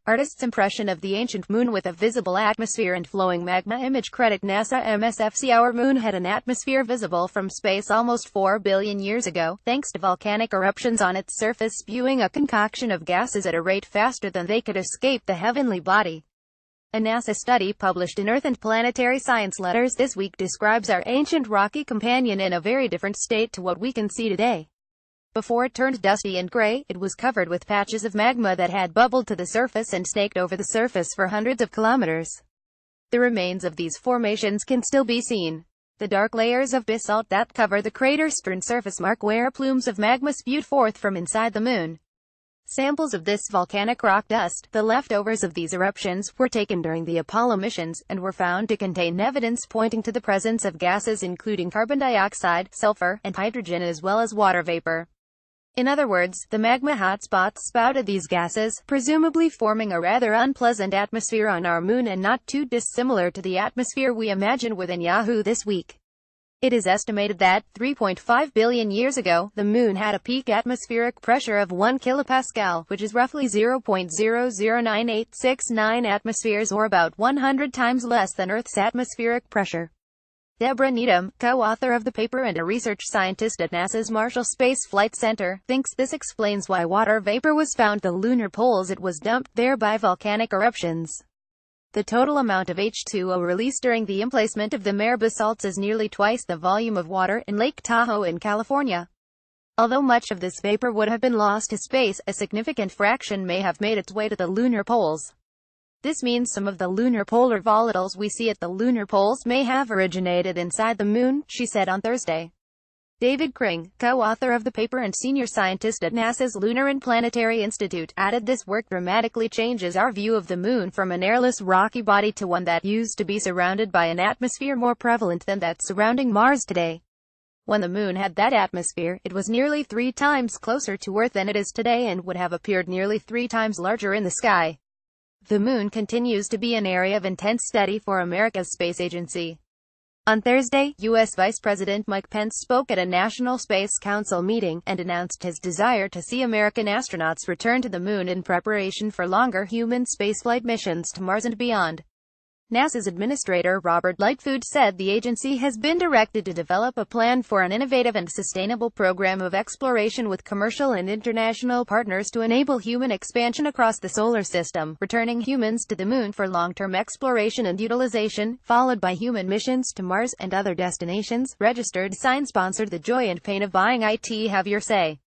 Artist's impression of the ancient moon with a visible atmosphere and flowing magma. Image credit NASA MSFC. Our moon had an atmosphere visible from space almost 4 billion years ago, thanks to volcanic eruptions on its surface spewing a concoction of gases at a rate faster than they could escape the heavenly body. A NASA study published in Earth and Planetary Science Letters this week describes our ancient rocky companion in a very different state to what we can see today. Before it turned dusty and gray, it was covered with patches of magma that had bubbled to the surface and snaked over the surface for hundreds of kilometers. The remains of these formations can still be seen. The dark layers of basalt that cover the crater's stern surface mark where plumes of magma spewed forth from inside the moon. Samples of this volcanic rock dust, the leftovers of these eruptions, were taken during the Apollo missions, and were found to contain evidence pointing to the presence of gases including carbon dioxide, sulfur, and hydrogen as well as water vapor. In other words, the magma hotspots spouted these gases, presumably forming a rather unpleasant atmosphere on our moon and not too dissimilar to the atmosphere we imagine within Yahoo this week. It is estimated that, 3.5 billion years ago, the moon had a peak atmospheric pressure of 1 kilopascal, which is roughly 0.009869 atmospheres or about 100 times less than Earth's atmospheric pressure. Deborah Needham, co-author of the paper and a research scientist at NASA's Marshall Space Flight Center, thinks this explains why water vapor was found at the lunar poles it was dumped there by volcanic eruptions. The total amount of H2O released during the emplacement of the mare basalts is nearly twice the volume of water in Lake Tahoe in California. Although much of this vapor would have been lost to space, a significant fraction may have made its way to the lunar poles. This means some of the lunar polar volatiles we see at the lunar poles may have originated inside the moon, she said on Thursday. David Kring, co-author of the paper and senior scientist at NASA's Lunar and Planetary Institute, added this work dramatically changes our view of the moon from an airless rocky body to one that used to be surrounded by an atmosphere more prevalent than that surrounding Mars today. When the moon had that atmosphere, it was nearly 3 times closer to Earth than it is today and would have appeared nearly 3 times larger in the sky. The moon continues to be an area of intense study for America's space agency. On Thursday, U.S. Vice President Mike Pence spoke at a National Space Council meeting, and announced his desire to see American astronauts return to the moon in preparation for longer human spaceflight missions to Mars and beyond. NASA's Administrator Robert Lightfoot said the agency has been directed to develop a plan for an innovative and sustainable program of exploration with commercial and international partners to enable human expansion across the solar system, returning humans to the moon for long-term exploration and utilization, followed by human missions to Mars and other destinations. Registered Sign sponsored The Joy and Pain of Buying IT. Have your say.